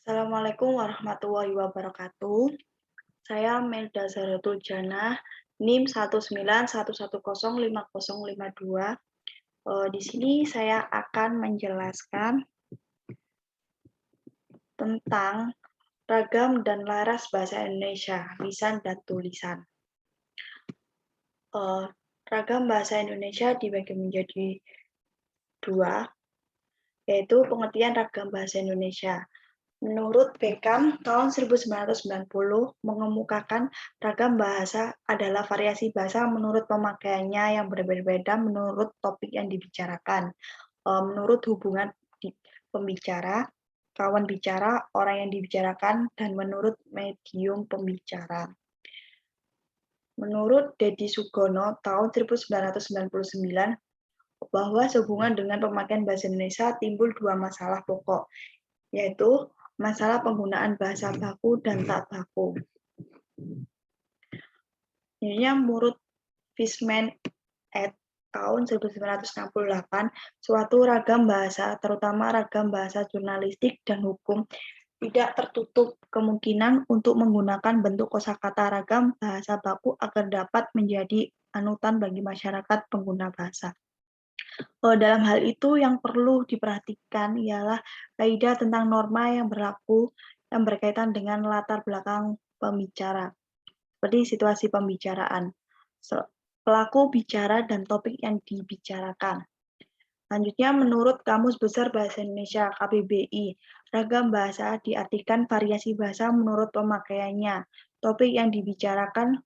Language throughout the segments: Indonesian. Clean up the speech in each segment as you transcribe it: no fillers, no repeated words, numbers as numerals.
Assalamualaikum warahmatullahi wabarakatuh. Saya Melda Zahratul Janah, NIM 191105052. Di sini saya akan menjelaskan tentang ragam dan laras bahasa Indonesia, lisan dan tulisan. Ragam bahasa Indonesia dibagi menjadi dua, yaitu pengertian ragam bahasa Indonesia. Menurut Beckham, tahun 1990 mengemukakan ragam bahasa adalah variasi bahasa menurut pemakaiannya yang berbeda-beda menurut topik yang dibicarakan, menurut hubungan pembicara, kawan bicara, orang yang dibicarakan, dan menurut medium pembicara. Menurut Deddy Sugono, tahun 1999, bahwa sehubungan dengan pemakaian bahasa Indonesia timbul dua masalah pokok, yaitu masalah penggunaan bahasa baku dan tak baku. Ini menurut Fishman et tahun 1968, suatu ragam bahasa, terutama ragam bahasa jurnalistik dan hukum, tidak tertutup kemungkinan untuk menggunakan bentuk kosakata ragam bahasa baku agar dapat menjadi anutan bagi masyarakat pengguna bahasa. Dalam hal itu yang perlu diperhatikan ialah kaidah tentang norma yang berlaku yang berkaitan dengan latar belakang pembicara, seperti situasi pembicaraan, pelaku bicara dan topik yang dibicarakan. Selanjutnya, menurut Kamus Besar Bahasa Indonesia (KBBI), ragam bahasa diartikan variasi bahasa menurut pemakaiannya, topik yang dibicarakan,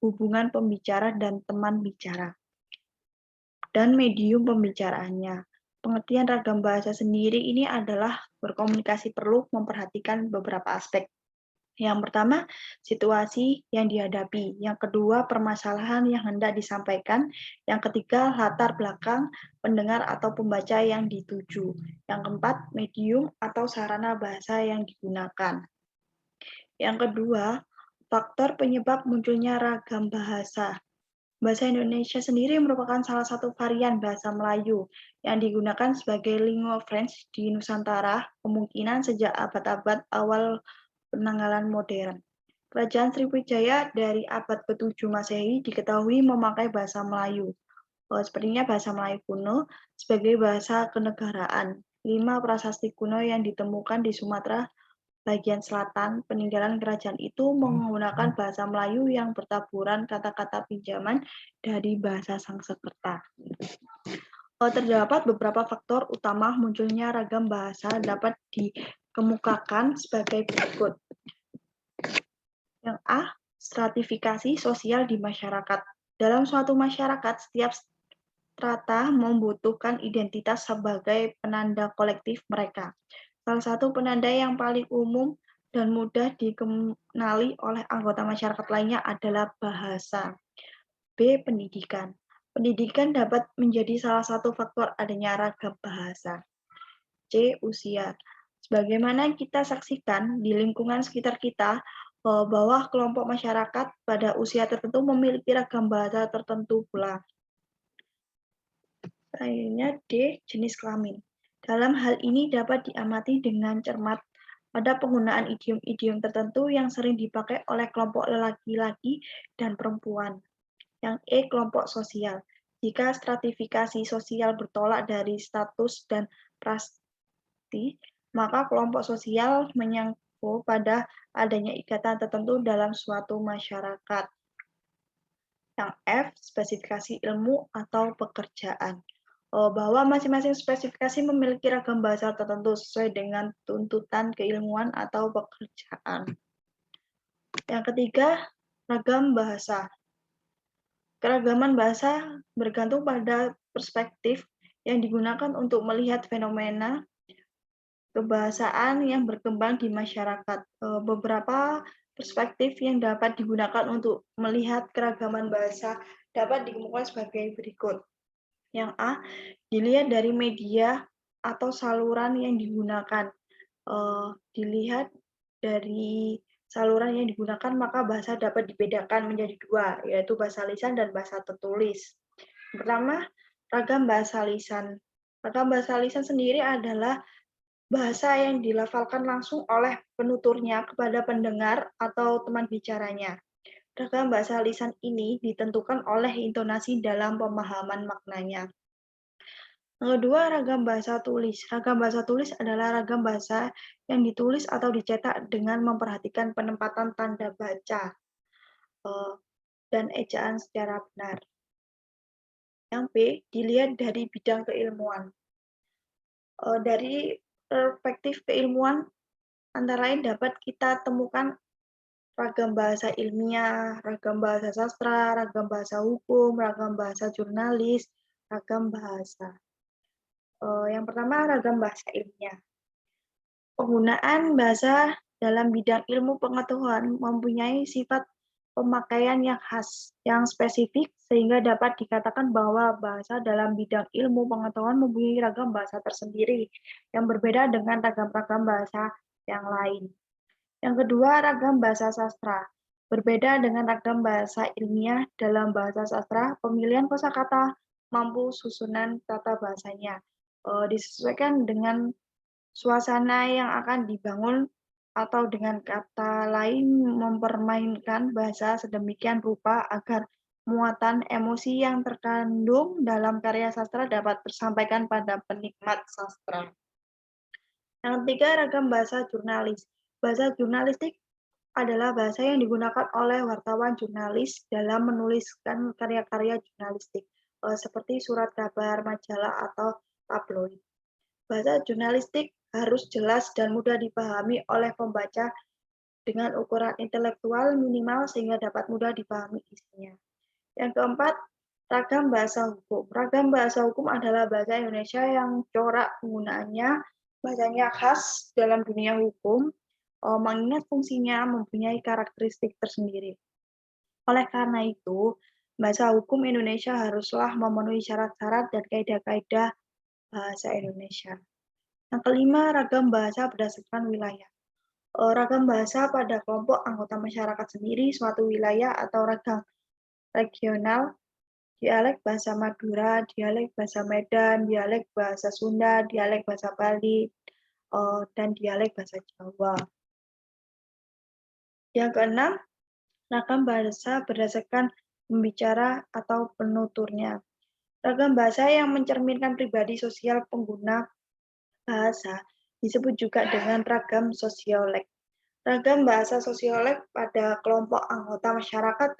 hubungan pembicara dan teman bicara, dan medium pembicaraannya. Pengertian ragam bahasa sendiri ini adalah berkomunikasi perlu memperhatikan beberapa aspek. Yang pertama, situasi yang dihadapi. Yang kedua, permasalahan yang hendak disampaikan. Yang ketiga, latar belakang pendengar atau pembaca yang dituju. Yang keempat, medium atau sarana bahasa yang digunakan. Yang kedua, faktor penyebab munculnya ragam bahasa. Bahasa Indonesia sendiri merupakan salah satu varian bahasa Melayu yang digunakan sebagai lingua franca di Nusantara, kemungkinan sejak abad-abad awal penanggalan modern. Kerajaan Sriwijaya dari abad ke-7 Masehi diketahui memakai bahasa Melayu. Sepertinya bahasa Melayu kuno sebagai bahasa kenegaraan. 5 prasasti kuno yang ditemukan di Sumatera bagian selatan peninggalan kerajaan itu menggunakan bahasa Melayu yang bertaburan kata-kata pinjaman dari bahasa Sangsekerta. Terdapat beberapa faktor utama munculnya ragam bahasa dapat dikemukakan sebagai berikut. Yang A, stratifikasi sosial di masyarakat. Dalam suatu masyarakat, setiap strata membutuhkan identitas sebagai penanda kolektif mereka. Salah satu penanda yang paling umum dan mudah dikenali oleh anggota masyarakat lainnya adalah bahasa. B, pendidikan. Pendidikan dapat menjadi salah satu faktor adanya ragam bahasa. C, usia. Sebagaimana kita saksikan di lingkungan sekitar kita, bahwa kelompok masyarakat pada usia tertentu memiliki ragam bahasa tertentu pula. Selanjutnya D, jenis kelamin. Dalam hal ini dapat diamati dengan cermat pada penggunaan idiom-idiom tertentu yang sering dipakai oleh kelompok laki-laki dan perempuan. Yang E, kelompok sosial. Jika stratifikasi sosial bertolak dari status dan prasti, maka kelompok sosial menyangkut pada adanya ikatan tertentu dalam suatu masyarakat. Yang F, spesifikasi ilmu atau pekerjaan. Bahwa masing-masing spesifikasi memiliki ragam bahasa tertentu sesuai dengan tuntutan keilmuan atau pekerjaan. Yang ketiga, ragam bahasa. Keragaman bahasa bergantung pada perspektif yang digunakan untuk melihat fenomena kebahasaan yang berkembang di masyarakat. Beberapa perspektif yang dapat digunakan untuk melihat keragaman bahasa dapat dikemukakan sebagai berikut. Yang A, dilihat dari media atau saluran yang digunakan. Dilihat dari saluran yang digunakan, maka bahasa dapat dibedakan menjadi dua, yaitu bahasa lisan dan bahasa tertulis. Pertama, ragam bahasa lisan. Ragam bahasa lisan sendiri adalah bahasa yang dilafalkan langsung oleh penuturnya kepada pendengar atau teman bicaranya. Ragam bahasa lisan ini ditentukan oleh intonasi dalam pemahaman maknanya. Yang kedua, ragam bahasa tulis. Ragam bahasa tulis adalah ragam bahasa yang ditulis atau dicetak dengan memperhatikan penempatan tanda baca dan ejaan secara benar. Yang B, dilihat dari bidang keilmuan. Dari perspektif keilmuan, antara lain dapat kita temukan ragam bahasa ilmiah, ragam bahasa sastra, ragam bahasa hukum, ragam bahasa jurnalis, ragam bahasa. Yang pertama, ragam bahasa ilmiah. Penggunaan bahasa dalam bidang ilmu pengetahuan mempunyai sifat pemakaian yang khas, yang spesifik, sehingga dapat dikatakan bahwa bahasa dalam bidang ilmu pengetahuan mempunyai ragam bahasa tersendiri, yang berbeda dengan ragam-ragam bahasa yang lain. Yang kedua, ragam bahasa sastra. Berbeda dengan ragam bahasa ilmiah, dalam bahasa sastra, pemilihan kosakata mampu susunan tata bahasanya disesuaikan dengan suasana yang akan dibangun atau dengan kata lain mempermainkan bahasa sedemikian rupa agar muatan emosi yang terkandung dalam karya sastra dapat tersampaikan pada penikmat sastra. Yang ketiga, ragam bahasa jurnalis. Bahasa jurnalistik adalah bahasa yang digunakan oleh wartawan jurnalis dalam menuliskan karya-karya jurnalistik, seperti surat kabar, majalah, atau tabloid. Bahasa jurnalistik harus jelas dan mudah dipahami oleh pembaca dengan ukuran intelektual minimal sehingga dapat mudah dipahami isinya. Yang keempat, ragam bahasa hukum. Ragam bahasa hukum adalah bahasa Indonesia yang corak penggunaannya, bahasanya khas dalam dunia hukum, mengingat fungsinya mempunyai karakteristik tersendiri. Oleh karena itu, bahasa hukum Indonesia haruslah memenuhi syarat-syarat dan kaidah-kaidah bahasa Indonesia. Yang kelima, ragam bahasa berdasarkan wilayah. Ragam bahasa pada kelompok anggota masyarakat sendiri suatu wilayah atau ragam regional, dialek bahasa Madura, dialek bahasa Medan, dialek bahasa Sunda, dialek bahasa Bali, dan dialek bahasa Jawa. Yang keenam, ragam bahasa berdasarkan pembicara atau penuturnya. Ragam bahasa yang mencerminkan pribadi sosial pengguna bahasa disebut juga dengan ragam sosiolek. Ragam bahasa sosiolek pada kelompok anggota masyarakat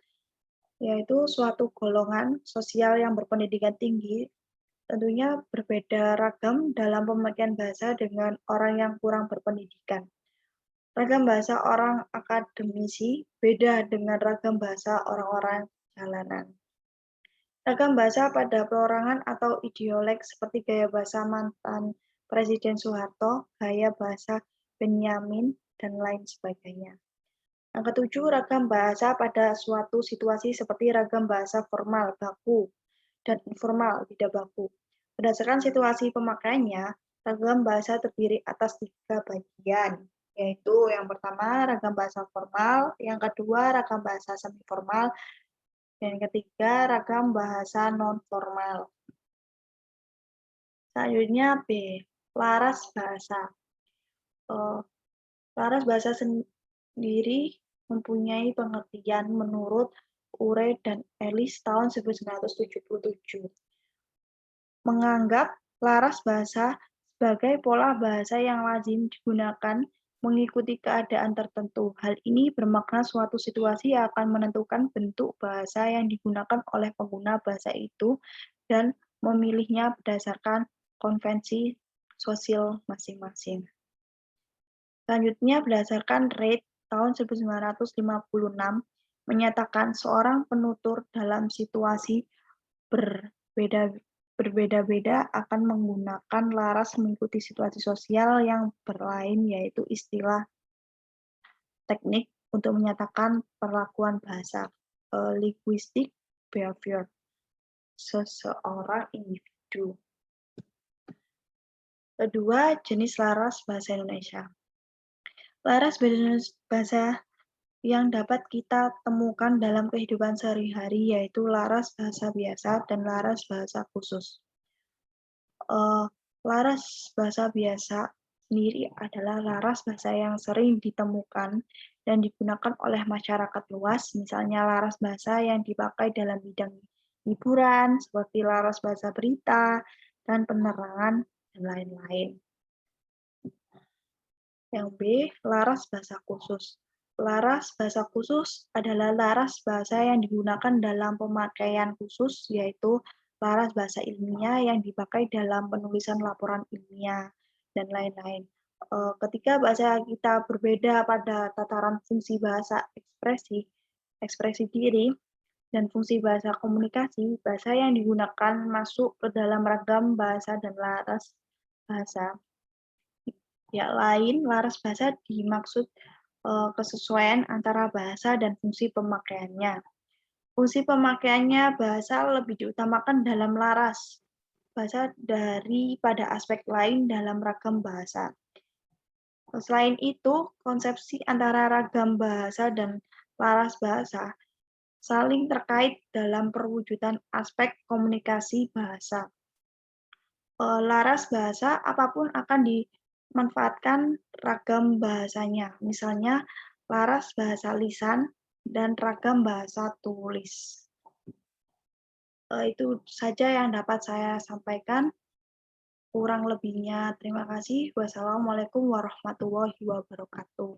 yaitu suatu golongan sosial yang berpendidikan tinggi, tentunya berbeda ragam dalam pemakaian bahasa dengan orang yang kurang berpendidikan. Ragam bahasa orang akademisi beda dengan ragam bahasa orang-orang jalanan. Ragam bahasa pada perorangan atau idiolek seperti gaya bahasa mantan Presiden Soeharto, gaya bahasa Benyamin, dan lain sebagainya. Yang ketujuh, ragam bahasa pada suatu situasi seperti ragam bahasa formal, baku, dan informal, tidak baku. Berdasarkan situasi pemakaiannya, ragam bahasa terdiri atas 3 bagian, yaitu yang pertama ragam bahasa formal, yang kedua ragam bahasa semi-formal, dan yang ketiga, ragam bahasa non-formal. Selanjutnya B, laras bahasa. Laras bahasa sendiri mempunyai pengertian menurut Urey dan Ellis tahun 1977. Menganggap laras bahasa sebagai pola bahasa yang lazim digunakan mengikuti keadaan tertentu. Hal ini bermakna suatu situasi akan menentukan bentuk bahasa yang digunakan oleh pengguna bahasa itu dan memilihnya berdasarkan konvensi sosial masing-masing. Selanjutnya, berdasarkan Reid tahun 1956 menyatakan seorang penutur dalam situasi berbeda-beda akan menggunakan laras mengikuti situasi sosial yang berlain, yaitu istilah teknik untuk menyatakan perlakuan bahasa, linguistic behavior, seseorang individu. Kedua, jenis laras bahasa Indonesia. Laras bahasa yang dapat kita temukan dalam kehidupan sehari-hari yaitu laras bahasa biasa dan laras bahasa khusus. Laras bahasa biasa sendiri adalah laras bahasa yang sering ditemukan dan digunakan oleh masyarakat luas, misalnya laras bahasa yang dipakai dalam bidang hiburan, seperti laras bahasa berita, dan penerangan, dan lain-lain. Yang B, laras bahasa khusus. Laras bahasa khusus adalah laras bahasa yang digunakan dalam pemakaian khusus, yaitu laras bahasa ilmiah yang dipakai dalam penulisan laporan ilmiah, dan lain-lain. Ketika bahasa kita berbeda pada tataran fungsi bahasa ekspresi diri, dan fungsi bahasa komunikasi, bahasa yang digunakan masuk ke dalam ragam bahasa dan laras bahasa. Yang lain, laras bahasa dimaksud kesesuaian antara bahasa dan fungsi pemakaiannya. Fungsi pemakaiannya bahasa lebih diutamakan dalam laras bahasa daripada aspek lain dalam ragam bahasa. Selain itu, konsepsi antara ragam bahasa dan laras bahasa saling terkait dalam perwujudan aspek komunikasi bahasa. Laras bahasa apapun akan dimanfaatkan ragam bahasanya, misalnya laras bahasa lisan dan ragam bahasa tulis. Itu saja yang dapat saya sampaikan. Kurang lebihnya terima kasih. Wassalamualaikum warahmatullahi wabarakatuh.